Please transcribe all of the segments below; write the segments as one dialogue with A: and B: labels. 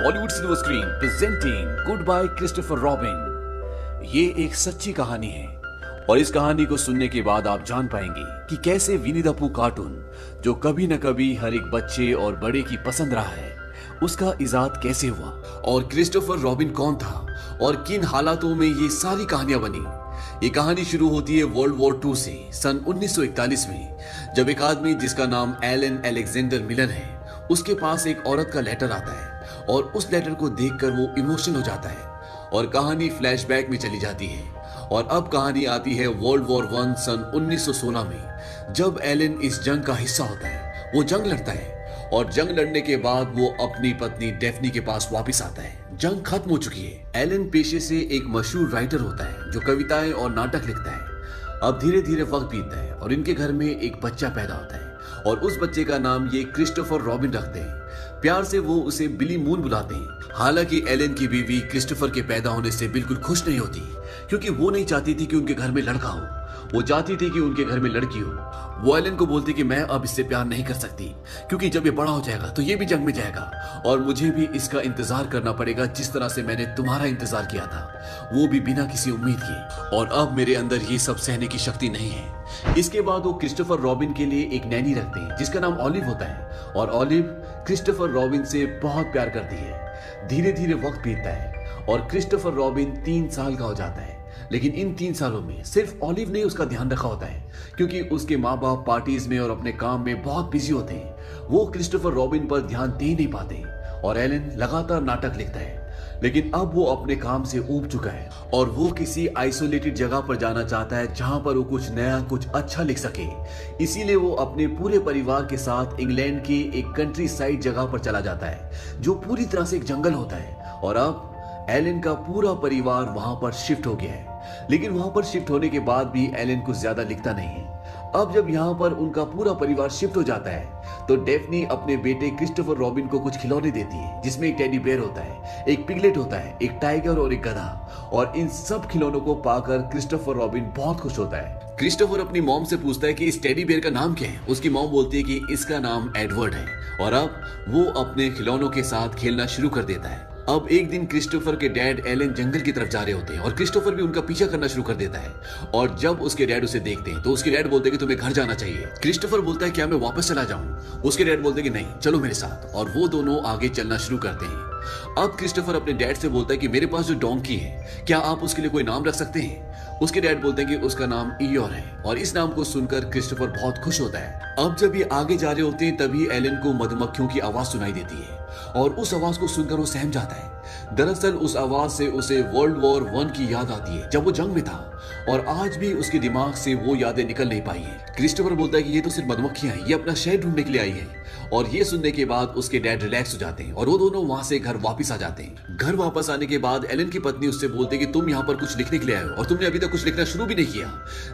A: Bollywood silver screen presenting good bye Christopher robin. ये एक सच्ची कहानी है और इस कहानी को सुनने के बाद आप जान पाएंगे कि कैसे विनी द पूह कार्टून, जो कभी न कभी हर एक बच्चे और बड़े की पसंद रहा है, उसका इजाद कैसे हुआ और क्रिस्टोफर रॉबिन कौन था और किन हालातों में ये सारी कहानियां बनी। ये कहानी शुरू होती है वर्ल्ड वॉर 2 से सन 1941 में, जब एक आदमी जिसका नाम एलन अलेक्जेंडर मिलर है, उसके पास एक औरत का लेटर आता है और उस लेटर को देखकर वो इमोशनल हो जाता है और कहानी फ्लैशबैक में चली जाती है। और अब कहानी आती है वर्ल्ड वॉर 1 सन 1916 में, जब एलन इस जंग का हिस्सा होता है। वो जंग लड़ता है और जंग लड़ने के बाद वो अपनी पत्नी डेफनी के पास वापस आता है। जंग खत्म हो चुकी है। एलन पेशे से एक मशहूर राइटर होता है जो कविताएं और नाटक लिखता है। अब धीरे धीरे वक्त बीतता है और इनके घर में एक बच्चा पैदा होता है और उस बच्चे का नाम ये क्रिस्टोफर रॉबिन रखते हैं। प्यार से वो उसे बिली मून बुलाते हैं। हालांकि एलन की बीवी क्रिस्टोफर के पैदा होने से बिल्कुल खुश नहीं होती, क्योंकि वो नहीं चाहती थी कि उनके घर में लड़का हो, वो चाहती थी कि उनके घर में लड़की हो। वो एलन को बोलती कि मैं अब इससे प्यार नहीं कर सकती, क्योंकि जब ये बड़ा हो जाएगा तो ये भी जंग में जाएगा और मुझे भी इसका इंतजार करना पड़ेगा जिस तरह से मैंने तुम्हारा इंतजार किया था, वो भी बिना किसी उम्मीद के। और अब मेरे अंदर ये सब सहने की शक्ति नहीं है। इसके बाद वो क्रिस्टोफर रॉबिन के लिए एक नैनी रखते हैं जिसका नाम ऑलिव होता है और ऑलिव क्रिस्टोफर रॉबिन से बहुत प्यार करती है। धीरे धीरे वक्त बीतता है और क्रिस्टोफर रॉबिन 3 साल का हो जाता है। लेकिन इन 3 सालों में सिर्फ ऑलिव ने उसका ध्यान रखा होता है, क्योंकि उसके माँ बाप पार्टीज में और अपने काम में बहुत बिजी होते हैं। वो क्रिस्टोफर रॉबिन पर ध्यान दे नहीं पाते और एलन लगातार नाटक लिखता है। लेकिन अब वो अपने काम से ऊब चुका है और वो किसी आइसोलेटेड जगह पर जाना चाहता है जहां पर वो कुछ नया, कुछ अच्छा लिख सके। इसीलिए वो अपने पूरे परिवार के साथ इंग्लैंड की एक कंट्री साइड जगह पर चला जाता है, जो पूरी तरह से एक जंगल होता है। और अब एलन का पूरा परिवार वहां पर शिफ्ट हो गया है। लेकिन वहां पर शिफ्ट होने के बाद भी एलन कुछ ज्यादा लिखता नहीं है। अब जब यहाँ पर उनका पूरा परिवार शिफ्ट हो जाता है तो डेफनी अपने बेटे क्रिस्टोफर रॉबिन को कुछ खिलौने देती है, जिसमें एक टेडी बेयर होता है, एक पिगलेट होता है, एक टाइगर और एक गधा। और इन सब खिलौनों को पाकर क्रिस्टोफर रॉबिन बहुत खुश होता है। क्रिस्टोफर अपनी मॉम से पूछता है कि इस टेडी बेयर का नाम क्या है। उसकी मॉम बोलती है कि इसका नाम एडवर्ड है। और अब वो अपने खिलौनों के साथ खेलना शुरू कर देता है। अब एक दिन क्रिस्टोफर के डैड एलन जंगल की तरफ जा रहे होते हैं और क्रिस्टोफर भी उनका पीछा करना शुरू कर देता है। और जब उसके डैड उसे देखते हैं तो उसके डैड बोलते हैं कि तुम्हें घर जाना चाहिए। क्रिस्टोफर बोलता है क्या मैं वापस चला जाऊं? उसके डैड बोलते हैं कि नहीं, चलो मेरे साथ। और वो दोनों आगे चलना शुरू करते हैं। अब क्रिस्टोफर अपने डैड से बोलता है कि मेरे पास जो डोंकी है, क्या आप उसके लिए कोई नाम रख सकते हैं? उसके डैड बोलते हैं कि उसका नाम ईयोर है। और इस नाम को सुनकर क्रिस्टोफर बहुत खुश होता है। अब जब ये आगे जा रहे होते हैं तभी एलन को मधुमक्खियों की आवाज सुनाई देती है और उस आवाज को सुनकर वो सहम जाता है। दरअसल उस आवाज से उसे वर्ल्ड वॉर 1 की याद आती है, जब वो जंग में था और आज भी उसके दिमाग से वो यादें निकल नहीं पाई हैं। क्रिस्टोफर बोलता है कि ये तो सिर्फ मधुमक्खियां हैं, ये अपना शहर ढूंढने के लिए आई है। और ये सुनने के बाद उसके डैड रिलैक्स हो जाते हैं और वो दोनों वहां से घर वापस आ जाते हैं। घर वापस आने के बाद एलन की पत्नी उससे बोलती है कि तुम यहाँ पर कुछ लिखने के लिए आए हो और तुमने अभी तक कुछ लिखना शुरू भी नहीं किया।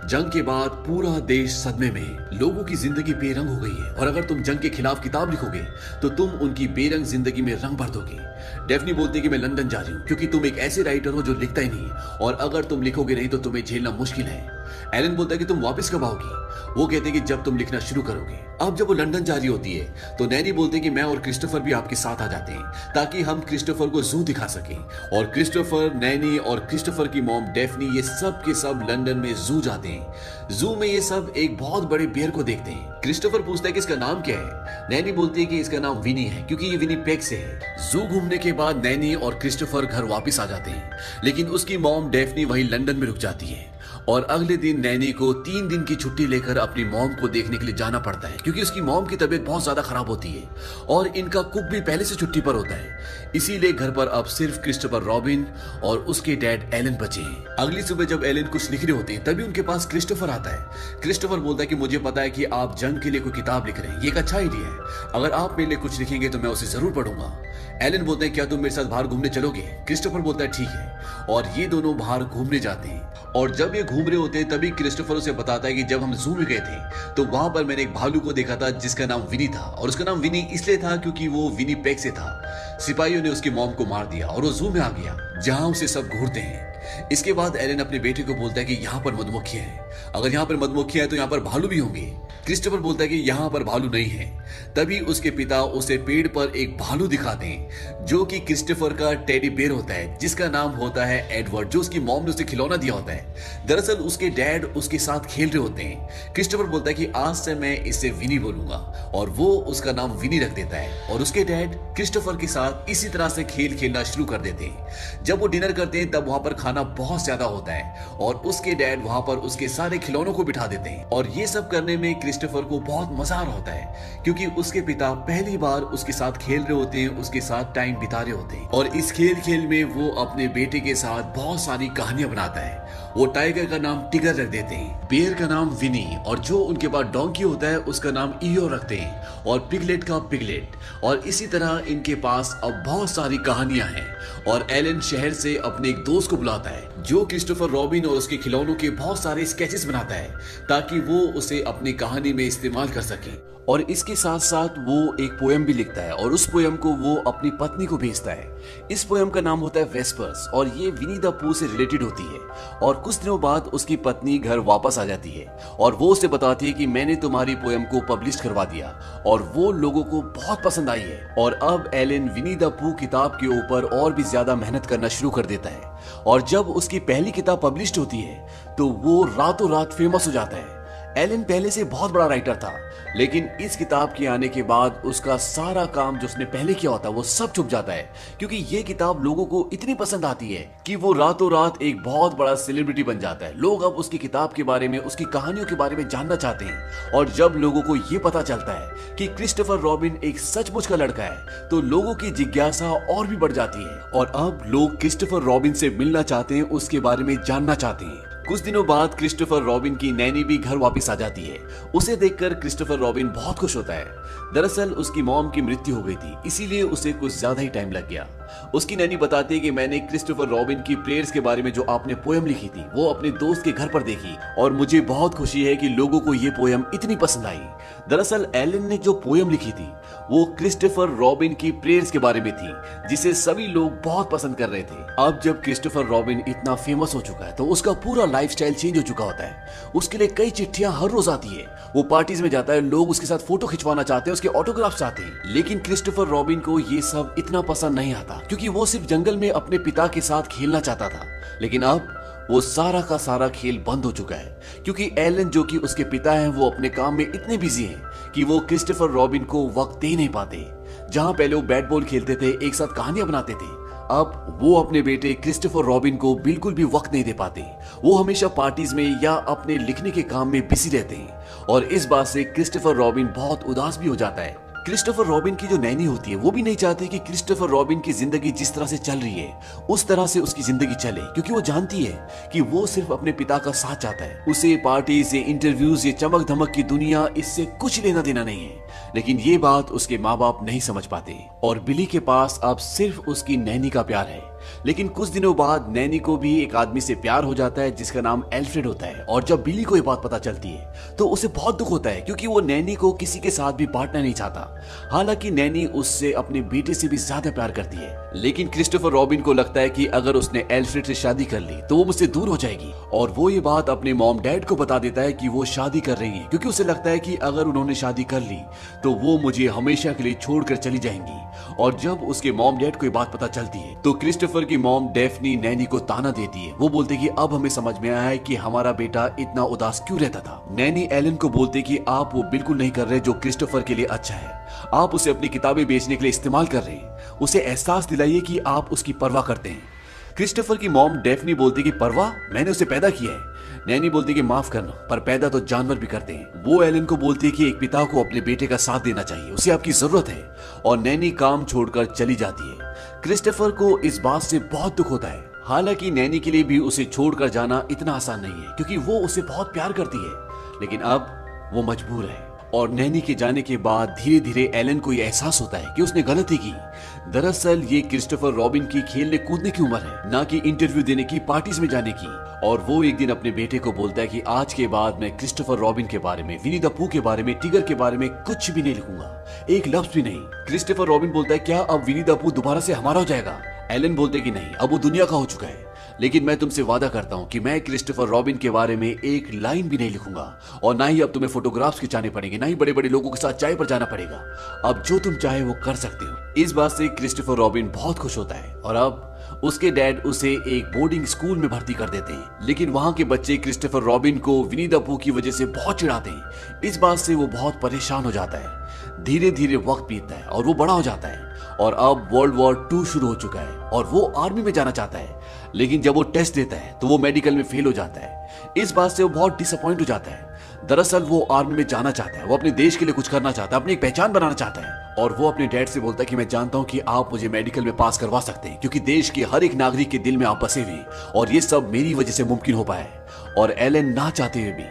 A: जंग के बाद पूरा देश सदमे में, लोगों की जिंदगी बेरंग हो गई है और अगर तुम जंग के खिलाफ किताब लिखोगे तो तुम उनकी बेरंग जिंदगी में रंग भर दोगे। डेफनी बोलती है कि मैं लंदन जा रही हूँ, क्योंकि तुम एक ऐसे राइटर हो जो लिखता ही नहीं और अगर तुम लिखोगे नहीं तो तुम्हें झेलना मुश्किल है। एलन बोलता है कि तुम वापस कब आओगी? वो कहते हैं कि जब तुम लिखना शुरू करोगे। अब जब वो लंदन जा रही होती है तो नैनी बोलते हैं कि मैं और क्रिस्टोफर भी आपके साथ आ जाते हैं ताकि हम क्रिस्टोफर को जू दिखा सकें। और क्रिस्टोफर, नैनी और क्रिस्टोफर की मॉम डेफनी ये सब के सब लंदन में जू जाते हैं। जू में ये सब एक बहुत बड़े बेयर को देखते हैं। क्रिस्टोफर पूछता है कि इसका नाम क्या है? नैनी बोलती है कि इसका नाम विनी है, क्योंकि ये विनीपेग से है। जू घूमने के बाद नैनी और क्रिस्टोफर घर वापस आ जाते हैं, लेकिन उसकी मॉम डेफनी वहीं लंदन में रुक जाती है। और अगले दिन नैनी को 3 दिन की छुट्टी लेकर अपनी मॉम को देखने के लिए जाना पड़ता है, क्योंकि उसकी मॉम की तबीयत बहुत ज्यादा खराब होती है और इनका कुक भी पहले से छुट्टी पर होता है। इसीलिए घर पर अब सिर्फ क्रिस्टोफर रॉबिन और उसके डैड एलन बचे हैं। अगली सुबह जब एलन कुछ लिख रहे होते हैं तभी उनके पास क्रिस्टोफर आता है। क्रिस्टोफर बोलता है कि मुझे पता है कि आप जंग के लिए कोई किताब लिख रहे हैं, ये एक अच्छा आइडिया है। अगर आप मेरे लिए कुछ लिखेंगे तो मैं उसे जरूर पढ़ूंगा। एलन बोलते हैं क्या तुम मेरे साथ बाहर घूमने चलोगे? क्रिस्टोफर बोलता है ठीक है। और ये दोनों बाहर घूमने जाते हैं। और जब ये घूम रहे होते हैं तभी क्रिस्टोफर उसे बताता है कि जब हम जू में गए थे तो वहां पर मैंने एक भालू को देखा था जिसका नाम विनी था। और उसका नाम विनी इसलिए था क्योंकि वो विनीपेग से था। सिपाहियों ने उसकी मॉम को मार दिया और वो जू में आ गया, जहां उसे सब घूरते हैं। इसके बाद एलन अपने बेटे को बोलता है कि यहाँ पर मधुमक्खियां हैं अगर यहाँ पर मधुमक्खियां हैं तो यहाँ पर भालू भी होंगे। क्रिस्टोफर बोलता है कि यहाँ पर भालू नहीं है। तभी उसके पिता उसे पेड़ पर एक भालू दिखाते हैं जो कि क्रिस्टोफर का टेडी बेयर होता है, जिसका नाम होता है एडवर्ड, जो उसकी मॉम ने उसे खिलौना दिया होता है। दरअसल उसके डैड उसके साथ खेल रहे होते हैं। क्रिस्टोफर बोलता है कि आज से मैं इसे विनी बोलूंगा और वो उसका नाम विनी रख देता है। और उसके डैड क्रिस्टोफर के साथ इसी तरह से खेल खेलना शुरू कर देते हैं। जब वो डिनर करते हैं तब वहां पर खाना बहुत ज्यादा होता है और उसके डैड वहां पर उसके सारे खिलौनों को बिठा देते हैं। और ये सब करने में क्रिस्टोफर को बहुत मजा आ रहा होता है क्योंकि उसके पिता पहली बार उसके साथ खेल रहे होते हैं, उसके साथ टाइम बिता रहे होते हैं। और इस खेल में वो अपने बेटे के साथ बहुत सारी कहानियां बनाता है। वो टाइगर का नाम टिगर रख देते हैं, बेयर का नाम विनी, और जो उनके पास डोंकी होता है उसका नाम ईयो रखते हैं, और पिगलेट का पिगलेट। और इसी तरह इनके पास अब बहुत सारी कहानियां हैं। और एलन शहर से अपने एक दोस्त को बुलाता है जो क्रिस्टोफर रॉबिन और उसके खिलौनों के बहुत सारे स्केचेस बनाता है ताकि वो उसे अपनी कहानी में इस्तेमाल कर सके। और इसके साथ साथ वो एक पोएम भी लिखता है और उस पोएम को वो अपनी पत्नी को भेजता है। इस पोएम का नाम होता है वेस्पर्स और ये विनी द पू से रिलेटेड होती है। और कुछ दिनों बाद उसकी पत्नी घर वापस आ जाती है और वो उसे बताती है कि मैंने तुम्हारी पोएम को पब्लिश करवा दिया और वो लोगों को बहुत पसंद आई है। और अब एलन विनी द पू किताब के ऊपर और भी ज्यादा मेहनत करना शुरू कर देता है। और जब उसकी पहली किताब पब्लिश होती है तो वो रातों रात फेमस हो जाता है। एलन पहले से बहुत बड़ा राइटर था, लेकिन इस किताब के आने के बाद उसका सारा काम जो उसने पहले किया होता है वो सब छुप जाता है क्योंकि ये किताब लोगों को इतनी पसंद आती है कि वो रातों रात एक बहुत बड़ा सेलिब्रिटी बन जाता है। लोग अब उसकी किताब के बारे में, उसकी कहानियों के बारे में जानना चाहते हैं। और जब लोगों को ये पता चलता है कि क्रिस्टोफर रॉबिन एक सचमुच का लड़का है तो लोगों की जिज्ञासा और भी बढ़ जाती है और अब लोग क्रिस्टोफर रॉबिन से मिलना चाहते हैं, उसके बारे में जानना चाहते हैं। कुछ दिनों बाद क्रिस्टोफर रॉबिन की नैनी भी घर वापस आ जाती है। उसे देखकर क्रिस्टोफर रॉबिन बहुत खुश होता है। दरअसल उसकी मॉम की मृत्यु हो गई थी, इसीलिए उसे कुछ ज्यादा ही टाइम लग गया। उसकी नैनी बताती है कि मैंने क्रिस्टोफर रॉबिन की प्रेयर्स के बारे में जो आपने पोएम लिखी थी वो अपने दोस्त के घर पर देखी और मुझे बहुत खुशी है कि लोगों को ये पोएम इतनी पसंद आई। दरअसल एलन ने जो पोएम लिखी थी वो क्रिस्टोफर रॉबिन की प्रेयर्स के बारे में थी जिसे सभी लोग बहुत पसंद कर रहे थे। अब जब क्रिस्टोफर रॉबिन इतना फेमस हो चुका है तो उसका पूरा लाइफस्टाइल चेंज हो चुका होता है। उसके लिए कई चिट्ठियां हर रोज आती है, वो पार्टीज में जाता है, लोग उसके साथ फोटो खिंचवाना चाहते हैं, उसके ऑटोग्राफ चाहते हैं। लेकिन क्रिस्टोफर रॉबिन को ये सब इतना पसंद नहीं आता क्योंकि वो सिर्फ जंगल में अपने पिता के साथ खेलना चाहता था। लेकिन अब वो सारा का सारा खेल बंद हो चुका है क्योंकि एलन जो कि उसके पिता हैं वो अपने काम में इतने बिजी हैं कि वो क्रिस्टोफर रॉबिन को वक्त दे नहीं पाते। जहां पहले वो बैट बॉल खेलते थे, एक साथ कहानियां बनाते थे, अब वो अपने बेटे क्रिस्टोफर रॉबिन को बिल्कुल भी वक्त नहीं दे पाते। वो हमेशा पार्टीज में या अपने लिखने के काम में बिजी रहते हैं और इस बात से क्रिस्टोफर रॉबिन बहुत उदास भी हो जाता है। क्रिस्टोफर रॉबिन की जो नैनी होती है वो भी नहीं चाहती कि क्रिस्टोफर रॉबिन की जिंदगी जिस तरह से चल रही है उस तरह से उसकी जिंदगी चले क्योंकि वो जानती है कि वो सिर्फ अपने पिता का साथ चाहता है। उसे पार्टीज, ये इंटरव्यूज, ये चमक धमक की दुनिया, इससे कुछ लेना देना नहीं है। लेकिन ये बात उसके माँ बाप नहीं समझ पाते और बिली के पास अब सिर्फ उसकी नैनी का प्यार है। लेकिन कुछ दिनों बाद नैनी को भी एक आदमी से प्यार हो जाता है जिसका नाम एल्फ्रेड होता है। और जब बिली को ये बात पता चलती है तो उसे बहुत दुख होता है क्योंकि वो नैनी को किसी के साथ भी बांटना नहीं चाहता। हालांकि नैनी उससे अपने बेटे से भी ज्यादा प्यार करती है। लेकिन क्रिस्टोफर रॉबिन को लगता है कि अगर उसने एल्फ्रेड से शादी कर ली तो वो मुझसे दूर हो जाएगी और वो ये बात अपने मॉम डैड को बता देता है कि वो शादी कर रही है क्योंकि उसे लगता है कि अगर उन्होंने शादी कर ली तो वो मुझे हमेशा के लिए छोड़कर चली जाएंगी। और जब उसके मॉम डैड को ये बात पता चलती है तो क्रिस्टोफर की मॉम डेफनी नैनी को ताना देती है। वो बोलते कि अब हमें समझ में आया है कि हमारा बेटा इतना उदास क्यों रहता था। नैनी एलन को बोलते कि आप वो बिल्कुल नहीं कर रहे जो क्रिस्टोफर के लिए अच्छा है, आप उसे अपनी किताबें बेचने के लिए इस्तेमाल कर रहे हैं। उसे एहसास दिलाइए कि आप उसकी परवाह करते हैं। क्रिस्टोफर की मॉम डेफनी बोलती कि परवाह, मैंने उसे पैदा किया है। नैनी बोलती कि माफ करना, पर पैदा तो जानवर भी करते हैं। वो एलन को बोलती है कि एक पिता को अपने बेटे का साथ देना चाहिए, उसे आपकी जरूरत है। और नैनी काम छोड़कर चली जाती है। क्रिस्टोफर को इस बात से बहुत दुख होता है। हालांकि नैनी के लिए भी उसे छोड़कर जाना इतना आसान नहीं है क्योंकि वो उसे बहुत प्यार करती है। लेकिन अब वो मजबूर है। और नैनी के जाने के बाद धीरे धीरे एलन को यह एहसास होता है कि उसने गलती की। दरअसल ये क्रिस्टोफर रॉबिन की खेलने कूदने की उम्र है, ना कि इंटरव्यू देने की, पार्टीज में जाने की। और वो एक दिन अपने बेटे को बोलता है कि आज के बाद मैं क्रिस्टोफर रॉबिन के बारे में, विनी द पू के बारे में, टिगर के बारे में कुछ भी नहीं लिखूंगा, एक लफ्ज भी नहीं। क्रिस्टोफर रॉबिन बोलता है क्या अब विनी द पू दोबारा से हमारा हो जाएगा? एलन बोलते कि नहीं, अब वो दुनिया का हो चुका है। लेकिन मैं तुमसे वादा करता हूं कि मैं क्रिस्टोफर रॉबिन के बारे में एक लाइन भी नहीं लिखूंगा, और ना ही अब तुम्हें फोटोग्राफ्स खिंचाने पड़ेंगे, ना ही बड़े बड़े लोगों के साथ चाय पर जाना पड़ेगा। अब जो तुम चाहे वो कर सकते हो। इस बात से क्रिस्टोफर रॉबिन बहुत खुश होता है और अब उसके डैड उसे एक बोर्डिंग स्कूल में भर्ती कर देते हैं। लेकिन वहां के बच्चे क्रिस्टोफर रॉबिन को विनी द पूह की वजह से बहुत चिढ़ाते हैं। इस बात से वो बहुत परेशान हो जाता है। धीरे धीरे वक्त बीतता है और वो बड़ा हो जाता है और अब वर्ल्ड वॉर 2 शुरू हो चुका है और वो आर्मी में जाना चाहता है। लेकिन जब वो टेस्ट देता है तो वो मेडिकल में फेल हो जाता है। इस बात से वो बहुत डिसअपॉइंट हो जाता है। दरअसल वो आर्मी में जाना चाहता है, वो अपने देश के लिए कुछ करना चाहता है, अपनी एक पहचान बनाना चाहता है। और वो अपने डैड से बोलता है कि मैं जानता हूं कि आप मुझे मेडिकल में पास करवा सकते हैं, क्योंकि देश के हर एक नागरिक के दिल में आप बसे हुए और ये सब मेरी वजह से मुमकिन हो पाया है। और एलन ना चाहते हुए भी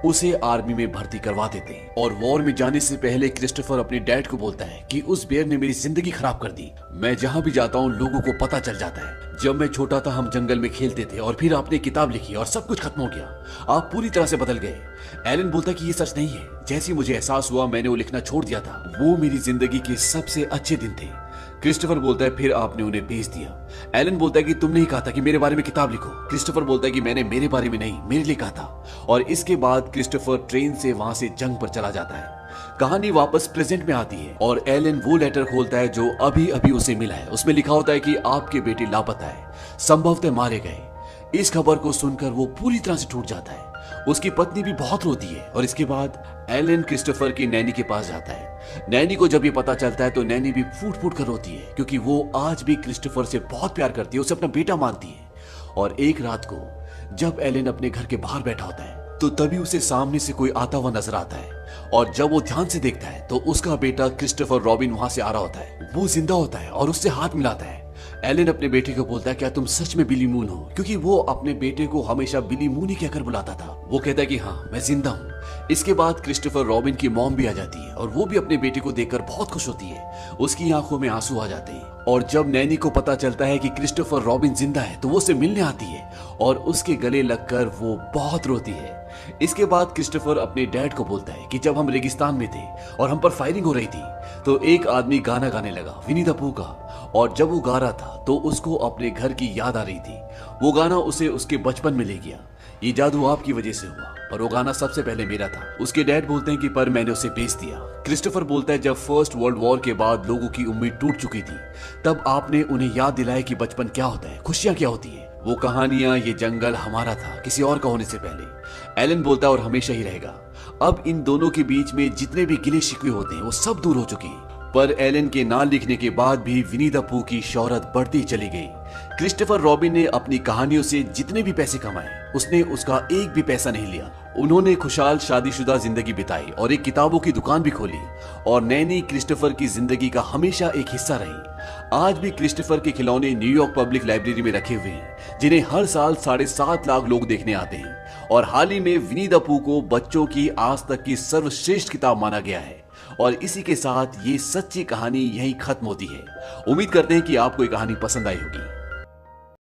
A: उसे आर्मी में भर्ती करवा देते हैं। और वॉर में जाने से पहले क्रिस्टोफर अपने डैड को बोलता है कि उस बेर ने मेरी जिंदगी खराब कर दी। मैं जहां भी जाता हूं लोगों को पता चल जाता है। जब मैं छोटा था हम जंगल में खेलते थे और फिर आपने किताब लिखी और सब कुछ खत्म हो गया। आप पूरी तरह से बदल गए। एलन बोलता कि ये सच नहीं है। जैसे ही मुझे एहसास हुआ मैंने वो लिखना छोड़ दिया था। वो मेरी जिंदगी के सबसे अच्छे दिन थे। क्रिस्टोफर बोलता है फिर आपने उन्हें बेच दिया। एलन बोलता है कि तुमने ही कहा था कि मेरे बारे में किताब लिखो। क्रिस्टोफर बोलता है कि मैंने मेरे बारे में नहीं, मेरे लिए कहा था। और इसके बाद क्रिस्टोफर ट्रेन से वहां से जंग पर चला जाता है। कहानी वापस प्रेजेंट में आती है और एलन वो लेटर खोलता है जो अभी अभी उसे मिला है। उसमें लिखा होता है कि आपके बेटे लापता है, संभवतः मारे गए। इस खबर को सुनकर वो पूरी तरह से टूट जाता है। उसकी पत्नी भी बहुत रोती है और इसके बाद एलन क्रिस्टोफर की नैनी के पास जाता है। नैनी को जब ये पता चलता है तो नैनी भी फूट फूट कर रोती है, क्योंकि वो आज भी क्रिस्टोफर से बहुत प्यार करती है, उसे अपना बेटा मानती है। और एक रात को जब एलन अपने घर के बाहर बैठा होता है तो तभी उसे सामने से कोई आता हुआ नजर आता है। और जब वो ध्यान से देखता है तो उसका बेटा क्रिस्टोफर रॉबिन वहां से आ रहा होता है। वो जिंदा होता है और उससे हाथ मिलाता है। एलन अपने बेटे को बोलता है क्या तुम सच में बिली मून हो, क्योंकि वो अपने बेटे को हमेशा बिली मून ही कहकर बुलाता था। वो कहता है कि हाँ मैं जिंदा हूँ। इसके बाद क्रिस्टोफर रॉबिन की मॉम भी आ जाती है और वो भी अपने बेटे को देखकर बहुत खुश होती है। उसकी आंखों में आंसू आ जाते हैं। और जब नैनी को पता चलता है कि क्रिस्टोफर रॉबिन जिंदा है तो वो उसे मिलने आती है और उसके गले लगकर वो बहुत रोती है। इसके बाद क्रिस्टोफर अपने डैड को बोलता है कि जब हम रेगिस्तान में थे और हम पर फायरिंग हो रही थी तो एक आदमी गाना गाने लगा विनी द पूह का। और जब वो गा रहा था तो उसको अपने घर की याद आ रही थी। वो गाना उसे उसके बचपन में ले गया। ये जादू आपकी वजह से हुआ और वो गाना सबसे पहले मेरा था। उसके डैड बोलते हैं कि पर मैंने उसे बेच दिया। क्रिस्टोफर बोलता है जब फर्स्ट वर्ल्ड वॉर के बाद लोगों की उम्मीद टूट चुकी थी तब आपने उन्हें याद दिलाया कि बचपन क्या होता है, खुशियां क्या होती है। वो कहानियां, ये जंगल हमारा था किसी और का होने से पहले। एलन बोलता है और हमेशा ही रहेगा। अब इन दोनों के बीच में जितने भी गिले शिकवे होते हैं वो सब दूर हो चुके हैं। पर एलन के ना लिखने के बाद भी विनी द पूह की शोहरत बढ़ती चली गई। क्रिस्टोफर रॉबिन ने अपनी कहानियों से जितने भी पैसे कमाए उसने उसका एक भी पैसा नहीं लिया। उन्होंने खुशहाल शादीशुदा जिंदगी बिताई और एक किताबों की दुकान भी खोली। और नैनी क्रिस्टोफर की जिंदगी का हमेशा एक हिस्सा रही। आज भी क्रिस्टोफर के खिलौने न्यूयॉर्क पब्लिक लाइब्रेरी में रखे हुए हैं, जिन्हें हर साल 7.5 लाख लोग देखने आते हैं। और हाल ही में विनी द पूह को बच्चों की आज तक की सर्वश्रेष्ठ किताब माना गया है। और इसी के साथ ये सच्ची कहानी यहीं खत्म होती है। उम्मीद करते हैं कि आपको ये कहानी पसंद आई होगी।